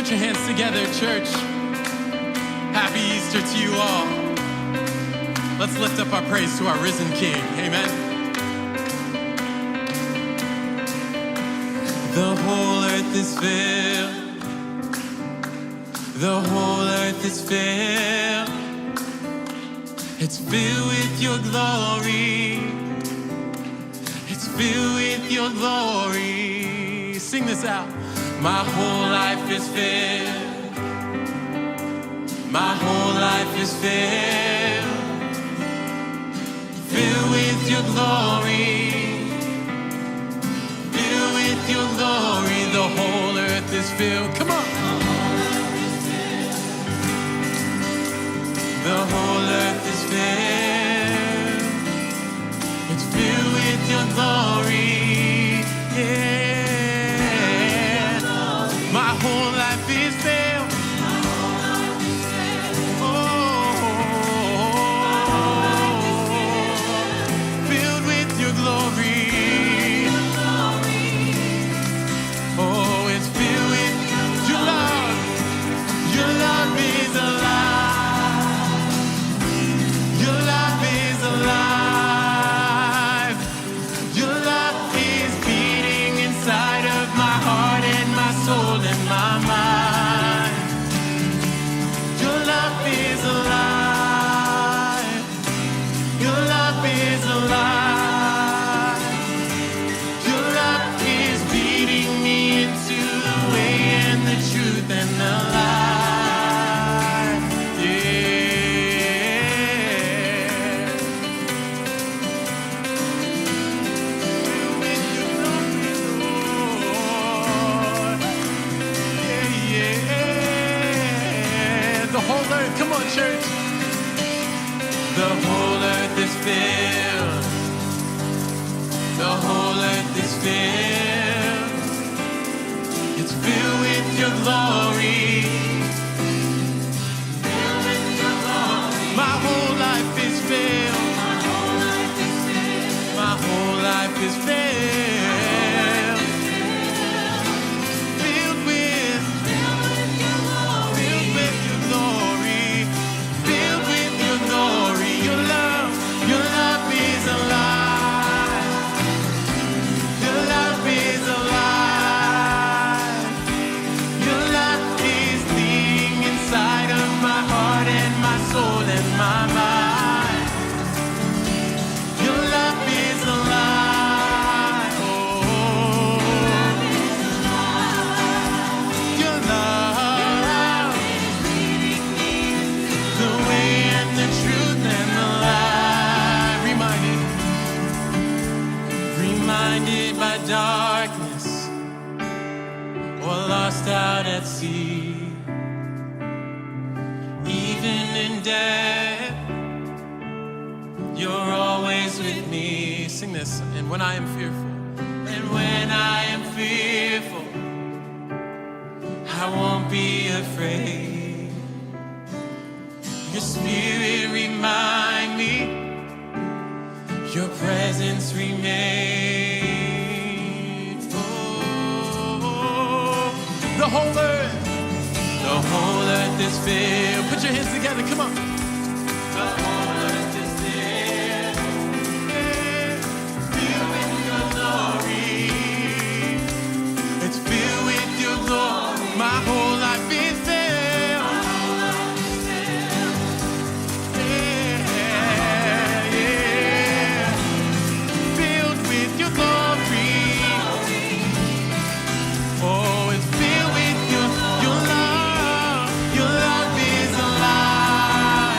Put your hands together, church. Happy Easter to you all. Let's lift up our praise to our risen King. Amen. The whole earth is filled. The whole earth is filled. It's filled with your glory. It's filled with your glory. Sing this out. My whole life is filled. My whole life is filled. Filled with your glory. Filled with your glory. The whole earth is filled. Come on. The whole earth is filled. It's filled with your glory. Yeah. My whole life is filled. Filled with your glory. Oh, it's filled with your love. Your love is alive. Your love is alive. Your love is beating inside of my heart and my soul and my mind. Your love is alive. Your love is alive. Your love is beating me into the way and the truth and the life. Yeah. With your glory, Lord. Yeah, yeah. The whole earth, come on, church. The whole earth is filled. The whole earth is filled. It's filled with your glory. Filled with your glory. My whole life is filled. My whole life is filled. My whole life is filled. Filled with your glory. Filled with your glory. Filled with your glory. Your love is alive. Your love is alive. Your love is beating inside of my heart and my soul and my mind. Your love is alive. Oh, your love is leading me the way and the truth and the life. Reminded by darkness or lost out at sea. Even in death, you're always with me. Sing this. And when I am fearful, and when I am fearful, I won't be afraid. Your spirit remind me, your presence remains. Oh, the whole earth is filled. Put your hands together, come on. The whole earth is filled. Yeah. Filled with your glory. It's filled with your glory. My whole life is filled. Yeah, yeah. Filled with your glory. Oh, it's filled with your love. Your love is alive.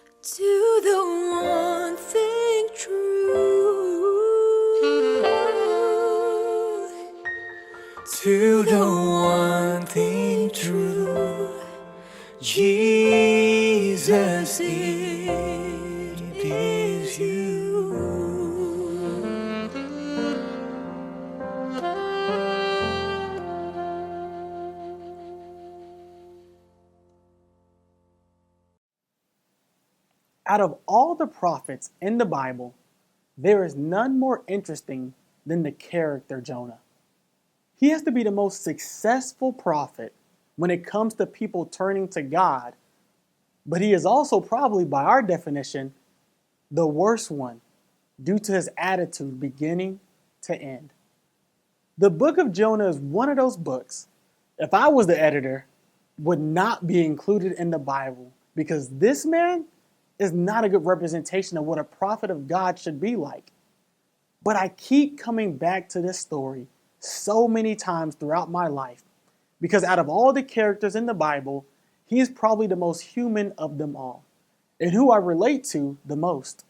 to the one thing true. Jesus, it is you. Out of all the prophets in the Bible, there is none more interesting than the character Jonah. He has to be the most successful prophet when it comes to people turning to God, but he is also probably, by our definition, the worst one due to his attitude beginning to end. The book of Jonah is one of those books, if I was the editor, would not be included in the Bible because this man is not a good representation of what a prophet of God should be like. But I keep coming back to this story so many times throughout my life because out of all the characters in the Bible, he is probably the most human of them all and who I relate to the most.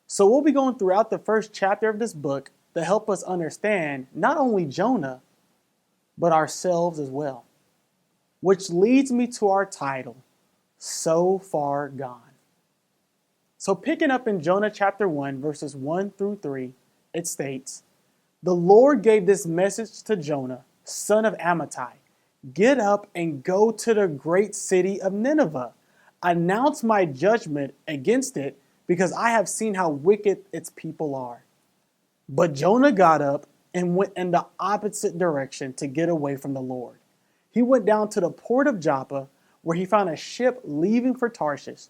So we'll be going throughout the first chapter of this book to help us understand not only Jonah, but ourselves as well. Which leads me to our title, So Far Gone. So picking up in Jonah chapter 1, verses 1 through 3, it states, "The Lord gave this message to Jonah, son of Amittai. Get up and go to the great city of Nineveh. Announce my judgment against it because I have seen how wicked its people are." But Jonah got up and went in the opposite direction to get away from the Lord. He went down to the port of Joppa where he found a ship leaving for Tarshish.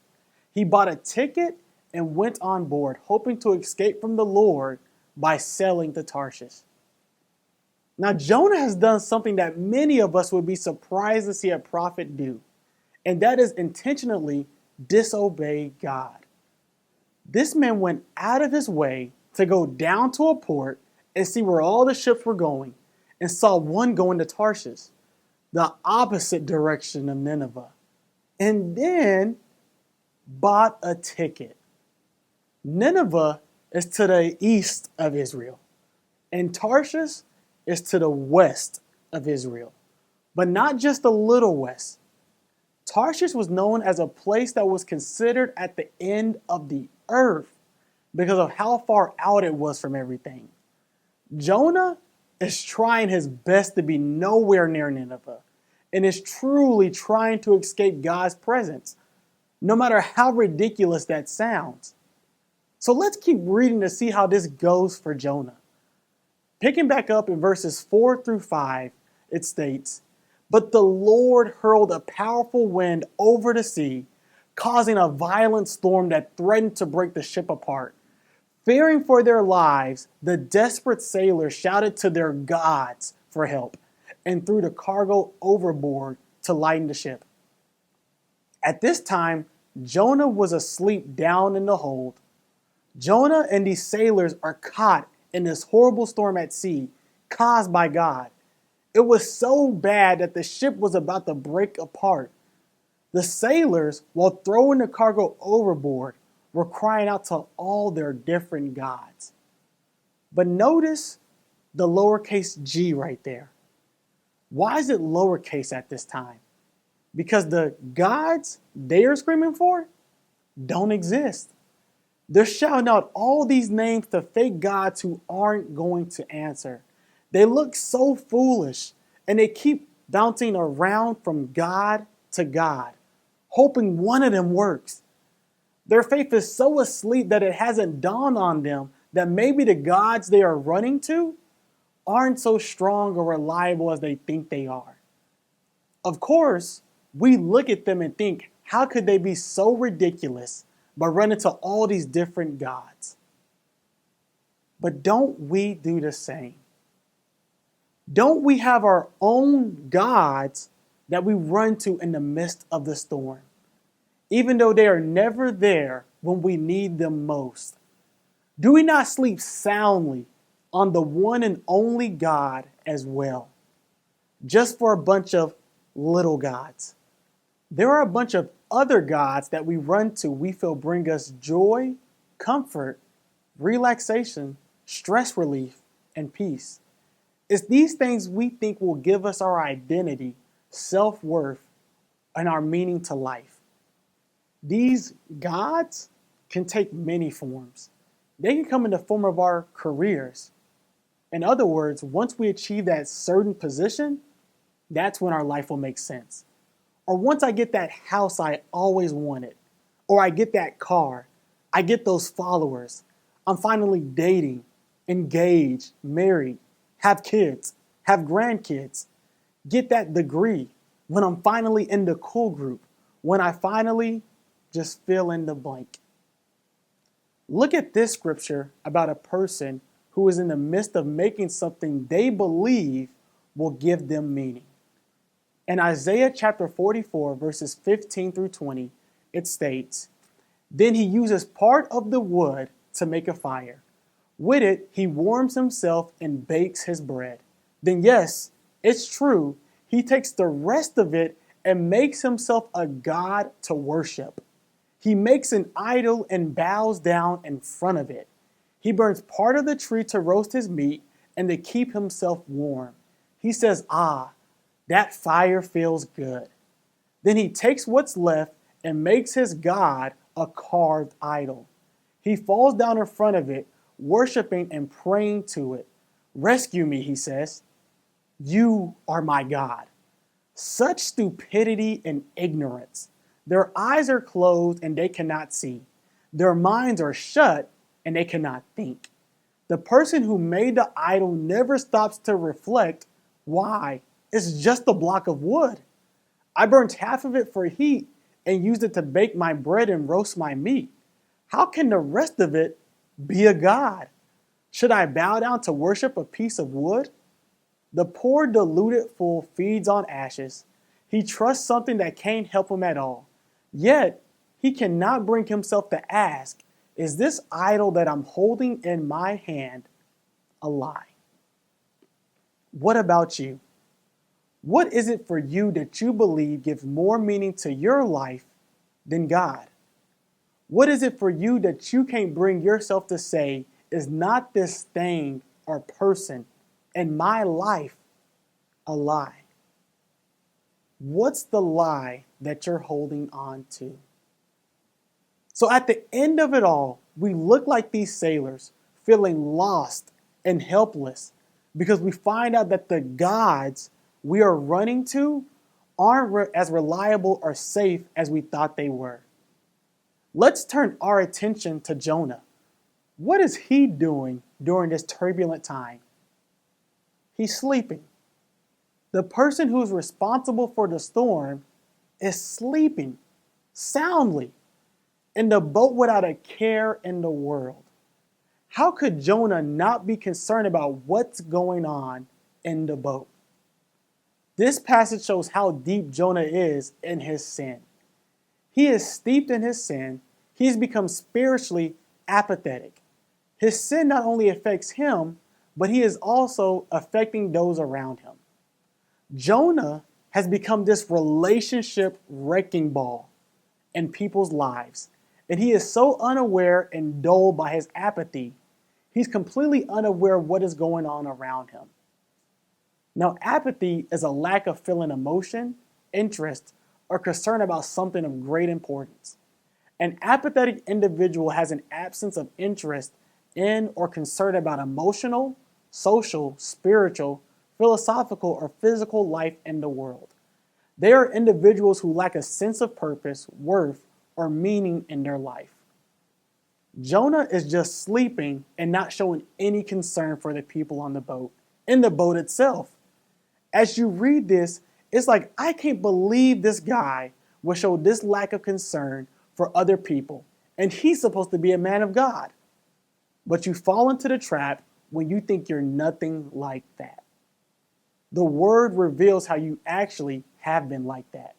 He bought a ticket and went on board, hoping to escape from the Lord by sailing to Tarshish. Now, Jonah has done something that many of us would be surprised to see a prophet do, and that is intentionally disobey God. This man went out of his way to go down to a port and see where all the ships were going, and saw one going to Tarshish, the opposite direction of Nineveh, and then bought a ticket. Nineveh is to the east of Israel, and Tarshish is to the west of Israel, but not just a little west. Tarshish was known as a place that was considered at the end of the earth because of how far out it was from everything. Jonah is trying his best to be nowhere near Nineveh and is truly trying to escape God's presence, no matter how ridiculous that sounds. So let's keep reading to see how this goes for Jonah. Picking back up in verses 4 through 5, it states, "But the Lord hurled a powerful wind over the sea, causing a violent storm that threatened to break the ship apart. Fearing for their lives, the desperate sailors shouted to their gods for help and threw the cargo overboard to lighten the ship. At this time, Jonah was asleep down in the hold. Jonah and these sailors are caught in this horrible storm at sea caused by God. It was so bad that the ship was about to break apart. The sailors, while throwing the cargo overboard, were crying out to all their different gods." But notice the lowercase g right there. Why is it lowercase at this time? Because the gods they are screaming for don't exist. They're shouting out all these names to fake gods who aren't going to answer. They look so foolish, and they keep bouncing around from God to God, hoping one of them works. Their faith is so asleep that it hasn't dawned on them that maybe the gods they are running to aren't so strong or reliable as they think they are. Of course, we look at them and think, how could they be so ridiculous but run into all these different gods? But don't we do the same? Don't we have our own gods that we run to in the midst of the storm, even though they are never there when we need them most? Do we not sleep soundly on the one and only God as well, just for a bunch of little gods? There are a bunch of other gods that we run to we feel bring us joy, comfort, relaxation, stress relief, and peace. It's these things we think will give us our identity, self-worth, and our meaning to life. These gods can take many forms. They can come in the form of our careers. In other words, once we achieve that certain position, that's when our life will make sense. Or once I get that house I always wanted, or I get that car, I get those followers, I'm finally dating, engaged, married, have kids, have grandkids, get that degree, when I'm finally in the cool group, when I finally just fill in the blank. Look at this scripture about a person who is in the midst of making something they believe will give them meaning. In Isaiah chapter 44, verses 15 through 20, it states, "Then he uses part of the wood to make a fire. With it, he warms himself and bakes his bread. Then yes, it's true, he takes the rest of it and makes himself a god to worship. He makes an idol and bows down in front of it. He burns part of the tree to roast his meat and to keep himself warm. He says, 'Ah, that fire feels good.' Then he takes what's left and makes his god a carved idol. He falls down in front of it, worshiping and praying to it. 'Rescue me,' he says. 'You are my God.' Such stupidity and ignorance. Their eyes are closed and they cannot see. Their minds are shut and they cannot think. The person who made the idol never stops to reflect, why? It's just a block of wood. I burnt half of it for heat and used it to bake my bread and roast my meat. How can the rest of it be a god? Should I bow down to worship a piece of wood?" The poor deluded fool feeds on ashes. He trusts something that can't help him at all. Yet, he cannot bring himself to ask, is this idol that I'm holding in my hand a lie? What about you? What is it for you that you believe gives more meaning to your life than God? What is it for you that you can't bring yourself to say is not this thing or person in my life a lie? What's the lie that you're holding on to? So at the end of it all, we look like these sailors feeling lost and helpless because we find out that the gods we are running to aren't as reliable or safe as we thought they were. Let's turn our attention to Jonah. What is he doing during this turbulent time? He's sleeping. The person who's responsible for the storm is sleeping soundly in the boat without a care in the world. How could Jonah not be concerned about what's going on in the boat? This passage shows how deep Jonah is in his sin. He is steeped in his sin. He's become spiritually apathetic. His sin not only affects him, but he is also affecting those around him. Jonah has become this relationship wrecking ball in people's lives, and he is so unaware and dulled by his apathy, he's completely unaware of what is going on around him. Now, apathy is a lack of feeling emotion, interest, or concern about something of great importance. An apathetic individual has an absence of interest in or concern about emotional, social, spiritual, philosophical, or physical life in the world. They are individuals who lack a sense of purpose, worth, or meaning in their life. Jonah is just sleeping and not showing any concern for the people on the boat, in the boat itself. As you read this, it's like, I can't believe this guy would show this lack of concern for other people, and he's supposed to be a man of God. But you fall into the trap when you think you're nothing like that. The word reveals how you actually have been like that.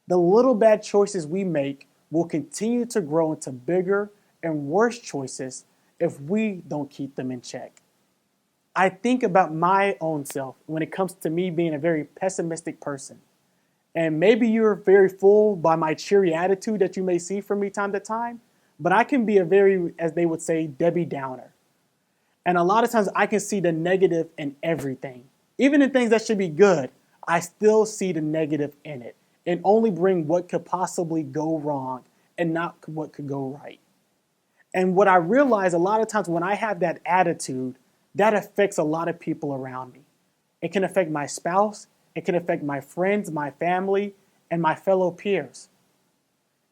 The little bad choices we make will continue to grow into bigger and worse choices if we don't keep them in check. I think about my own self when it comes to me being a very pessimistic person. And maybe you're very fooled by my cheery attitude that you may see from me time to time, but I can be a very, as they would say, Debbie Downer. And a lot of times I can see the negative in everything. Even in things that should be good, I still see the negative in it and only bring what could possibly go wrong and not what could go right. And what I realize a lot of times when I have that attitude, that affects a lot of people around me. It can affect my spouse, it can affect my friends, my family, and my fellow peers.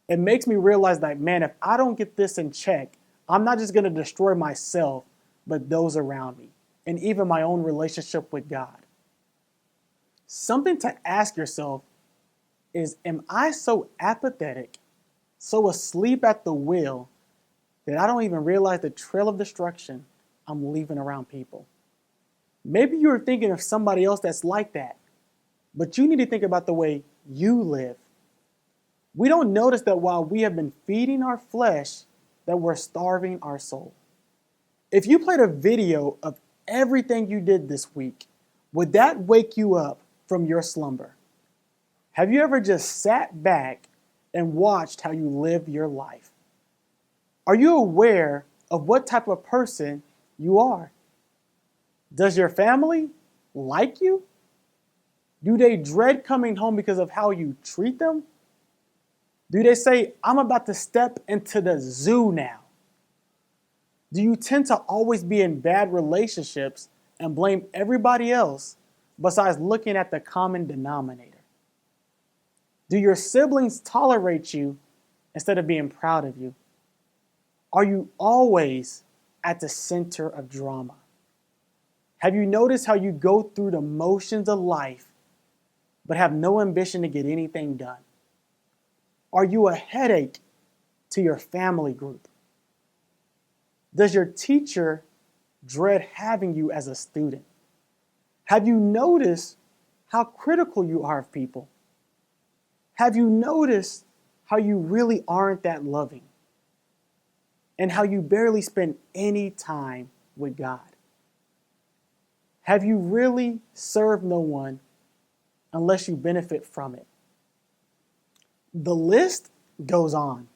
It makes me realize that, man, if I don't get this in check, I'm not just going to destroy myself, but those around me, and even my own relationship with God. Something to ask yourself is, am I so apathetic, so asleep at the wheel, that I don't even realize the trail of destruction I'm leaving around people? Maybe you're thinking of somebody else that's like that, but you need to think about the way you live. We don't notice that while we have been feeding our flesh, that we're starving our soul. If you played a video of everything you did this week, would that wake you up from your slumber? Have you ever just sat back and watched how you live your life? Are you aware of what type of person you are? Does your family like you? Do they dread coming home because of how you treat them? Do they say, I'm about to step into the zoo now? Do you tend to always be in bad relationships and blame everybody else besides looking at the common denominator? Do your siblings tolerate you instead of being proud of you? Are you always at the center of drama? Have you noticed how you go through the motions of life but have no ambition to get anything done? Are you a headache to your family group? Does your teacher dread having you as a student? Have you noticed how critical you are of people? Have you noticed how you really aren't that loving? And how you barely spend any time with God? Have you really served no one unless you benefit from it? The list goes on,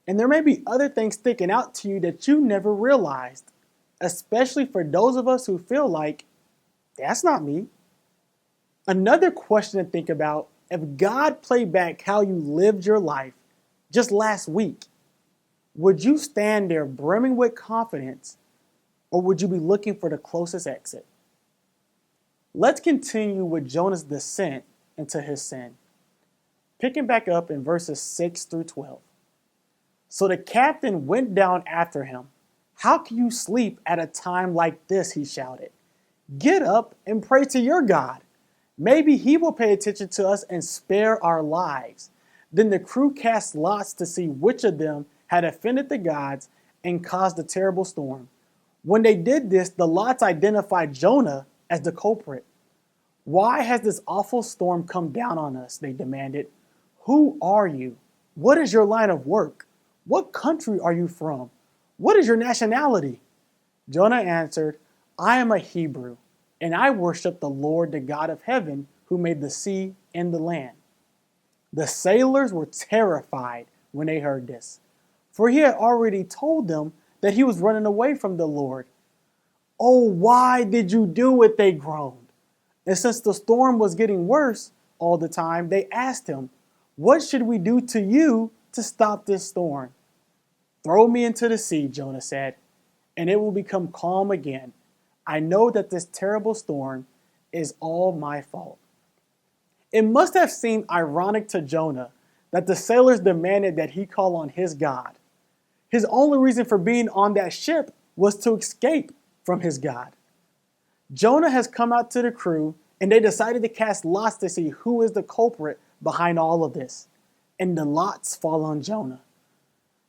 and there may be other things sticking out to you that you never realized, especially for those of us who feel like, that's not me. Another question to think about, if God played back how you lived your life just last week, would you stand there brimming with confidence, or would you be looking for the closest exit? Let's continue with Jonah's descent into his sin. Picking back up in verses 6 through 12. So the captain went down after him. How can you sleep at a time like this? He shouted. Get up and pray to your God. Maybe he will pay attention to us and spare our lives. Then the crew cast lots to see which of them had offended the gods and caused a terrible storm. When they did this, the lots identified Jonah as the culprit. Why has this awful storm come down on us? They demanded. Who are you? What is your line of work? What country are you from? What is your nationality? Jonah answered, I am a Hebrew, and I worship the Lord, the God of heaven, who made the sea and the land. The sailors were terrified when they heard this, for he had already told them that he was running away from the Lord. Oh, why did you do it? They groaned. And since the storm was getting worse all the time, they asked him, what should we do to you to stop this storm? Throw me into the sea, Jonah said, and it will become calm again. I know that this terrible storm is all my fault. It must have seemed ironic to Jonah that the sailors demanded that he call on his God. His only reason for being on that ship was to escape from his God. Jonah has come out to the crew, and they decided to cast lots to see who is the culprit behind all of this. And the lots fall on Jonah.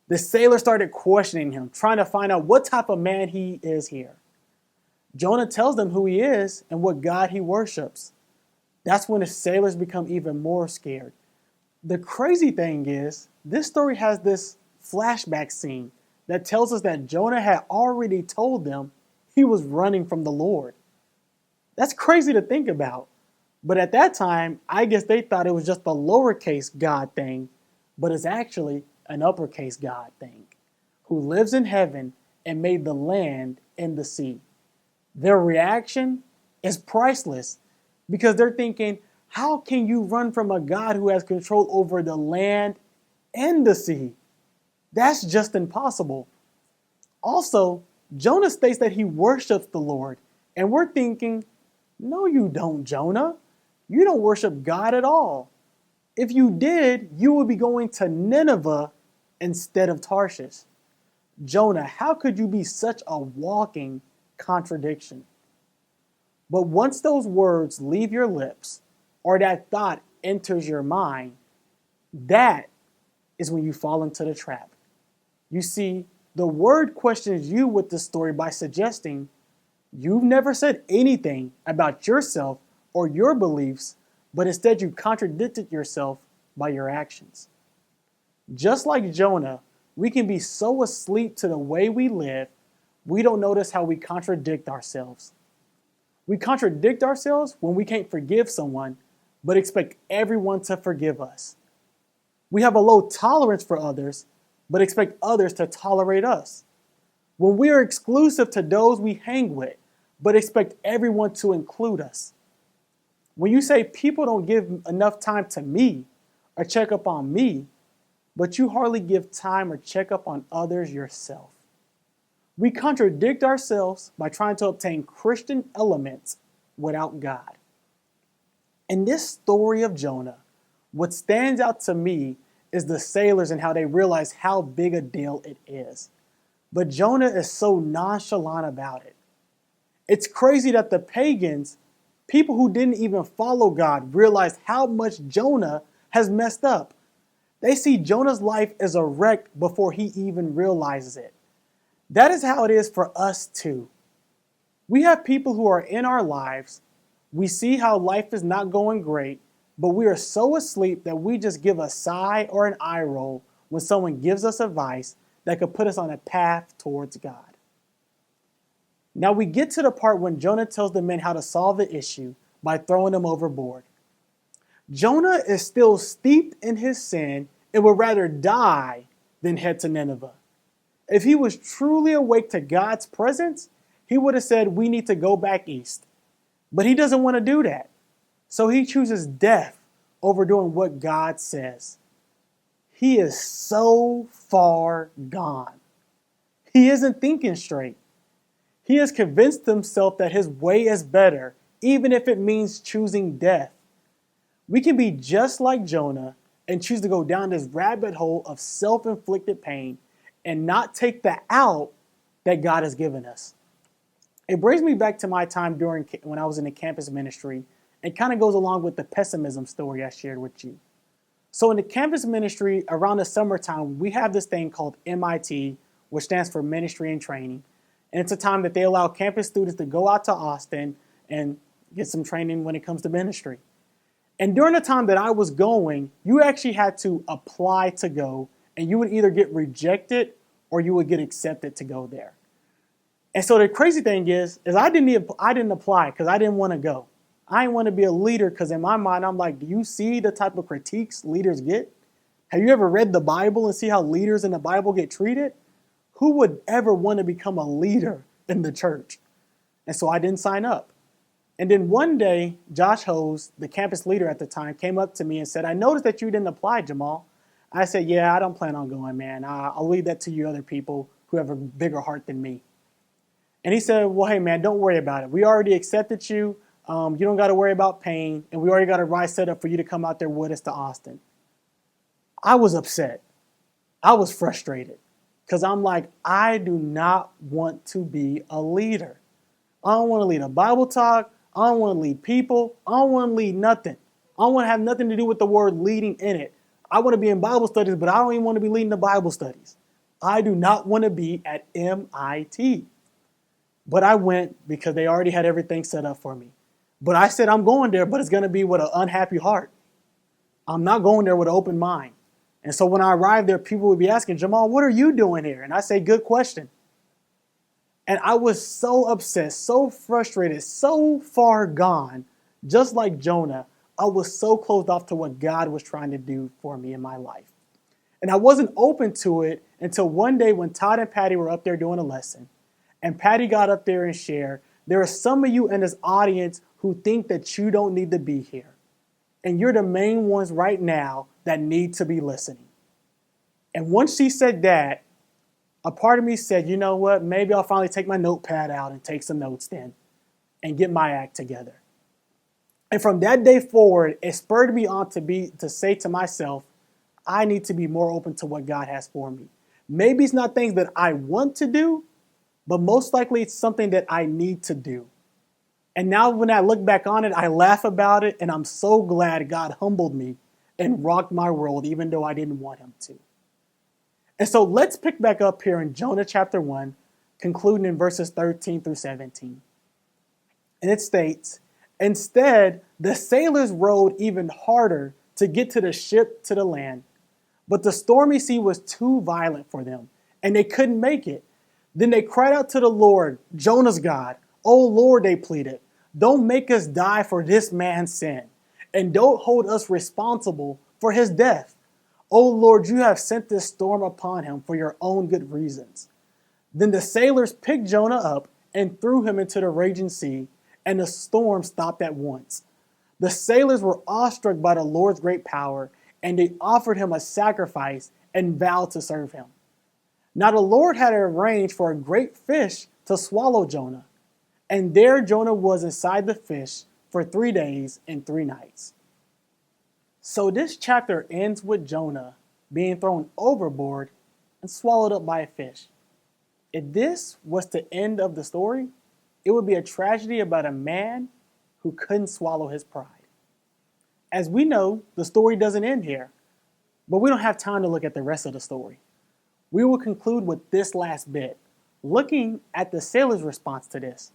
The sailors started questioning him, trying to find out what type of man he is here. Jonah tells them who he is and what God he worships. That's when the sailors become even more scared. The crazy thing is, this story has this flashback scene that tells us that Jonah had already told them he was running from the Lord. That's crazy to think about. But at that time, I guess they thought it was just a lowercase God thing, but it's actually an uppercase God thing, who lives in heaven and made the land and the sea. Their reaction is priceless because they're thinking, how can you run from a God who has control over the land and the sea? That's just impossible. Also, Jonah states that he worships the Lord, and we're thinking, no, you don't, Jonah. You don't worship God at all. If you did, you would be going to Nineveh instead of Tarshish. Jonah, how could you be such a walking contradiction? But once those words leave your lips, or that thought enters your mind, that is when you fall into the trap. You see, the word questions you with the story by suggesting you've never said anything about yourself or your beliefs, but instead you contradicted yourself by your actions. Just like Jonah, we can be so asleep to the way we live, we don't notice how we contradict ourselves. We contradict ourselves when we can't forgive someone, but expect everyone to forgive us. We have a low tolerance for others, but expect others to tolerate us. When we are exclusive to those we hang with, but expect everyone to include us. When you say people don't give enough time to me or check up on me, but you hardly give time or check up on others yourself. We contradict ourselves by trying to obtain Christian elements without God. In this story of Jonah, what stands out to me is the sailors and how they realize how big a deal it is. But Jonah is so nonchalant about it. It's crazy that the pagans, people who didn't even follow God, realized how much Jonah has messed up. They see Jonah's life as a wreck before he even realizes it. That is how it is for us too. We have people who are in our lives. We see how life is not going great, but we are so asleep that we just give a sigh or an eye roll when someone gives us advice that could put us on a path towards God. Now we get to the part when Jonah tells the men how to solve the issue by throwing them overboard. Jonah is still steeped in his sin and would rather die than head to Nineveh. If he was truly awake to God's presence, he would have said, we need to go back east. But he doesn't want to do that. So he chooses death over doing what God says. He is so far gone. He isn't thinking straight. He has convinced himself that his way is better, even if it means choosing death. We can be just like Jonah and choose to go down this rabbit hole of self-inflicted pain and not take the out that God has given us. It brings me back to my time when I was in the campus ministry. It kind of goes along with the pessimism story I shared with you. So in the campus ministry, around the summertime, we have this thing called MIT, which stands for Ministry and Training. And it's a time that they allow campus students to go out to Austin and get some training when it comes to ministry. And during the time that I was going, you actually had to apply to go, and you would either get rejected or you would get accepted to go there. And so the crazy thing is I didn't apply because I didn't want to go. I didn't want to be a leader because in my mind, I'm like, do you see the type of critiques leaders get? Have you ever read the Bible and see how leaders in the Bible get treated? Who would ever want to become a leader in the church? And so I didn't sign up. And then one day, Josh Hose, the campus leader at the time, came up to me and said, I noticed that you didn't apply, Jamal. I said, yeah, I don't plan on going, man. I'll leave that to you other people who have a bigger heart than me. And he said, well, hey, man, don't worry about it. We already accepted you. You don't got to worry about paying. And we already got a ride set up for you to come out there with us to Austin. I was upset. I was frustrated because I'm like, I do not want to be a leader. I don't want to lead a Bible talk. I don't want to lead people. I don't want to lead nothing. I don't want to have nothing to do with the word leading in it. I want to be in Bible studies, but I don't even want to be leading the Bible studies. I do not want to be at MIT. But I went because they already had everything set up for me. But I said, I'm going there, but it's going to be with an unhappy heart. I'm not going there with an open mind. And so when I arrived there, people would be asking, Jamal, what are you doing here? And I say, good question. And I was so upset, so frustrated, so far gone, just like Jonah. I was so closed off to what God was trying to do for me in my life. And I wasn't open to it until one day when Todd and Patty were up there doing a lesson. And Patty got up there and shared there are some of you in this audience who think that you don't need to be here. And you're the main ones right now that need to be listening. And once she said that, a part of me said, you know what, maybe I'll finally take my notepad out and take some notes then and get my act together. And from that day forward, it spurred me on to say to myself, I need to be more open to what God has for me. Maybe it's not things that I want to do, but most likely it's something that I need to do. And now when I look back on it, I laugh about it, and I'm so glad God humbled me and rocked my world, even though I didn't want him to. And so let's pick back up here in Jonah chapter 1, concluding in verses 13 through 17. And it states, instead, the sailors rowed even harder to get to the ship to the land. But the stormy sea was too violent for them, and they couldn't make it. Then they cried out to the Lord, Jonah's God. Oh Lord, they pleaded, don't make us die for this man's sin, and don't hold us responsible for his death. Oh Lord, you have sent this storm upon him for your own good reasons. Then the sailors picked Jonah up and threw him into the raging sea, and the storm stopped at once. The sailors were awestruck by the Lord's great power, and they offered him a sacrifice and vowed to serve him. Now the Lord had arranged for a great fish to swallow Jonah, and there Jonah was inside the fish for 3 days and 3 nights. So this chapter ends with Jonah being thrown overboard and swallowed up by a fish. If this was the end of the story, it would be a tragedy about a man who couldn't swallow his pride. As we know, the story doesn't end here, but we don't have time to look at the rest of the story. We will conclude with this last bit, looking at the sailors' response to this.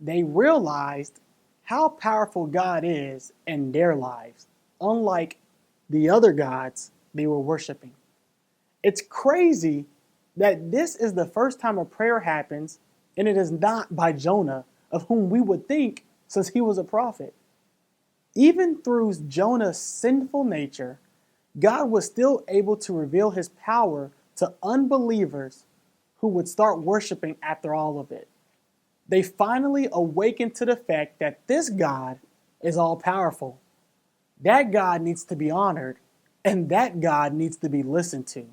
They realized how powerful God is in their lives, unlike the other gods they were worshiping. It's crazy that this is the first time a prayer happens, and it is not by Jonah, of whom we would think since he was a prophet. Even through Jonah's sinful nature, God was still able to reveal his power to unbelievers who would start worshiping after all of it. They finally awakened to the fact that this God is all powerful. That God needs to be honored, and that God needs to be listened to.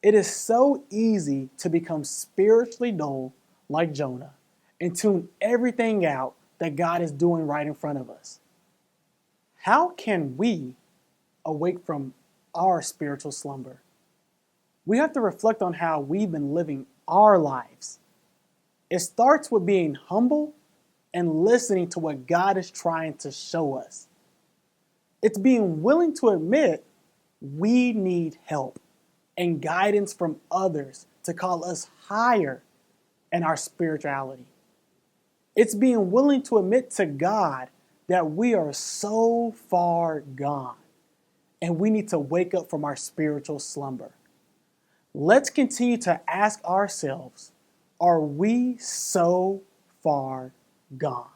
It is so easy to become spiritually dull like Jonah and tune everything out that God is doing right in front of us. How can we awake from our spiritual slumber? We have to reflect on how we've been living our lives. It starts with being humble and listening to what God is trying to show us. It's being willing to admit we need help and guidance from others to call us higher in our spirituality. It's being willing to admit to God that we are so far gone and we need to wake up from our spiritual slumber. Let's continue to ask ourselves, are we so far gone?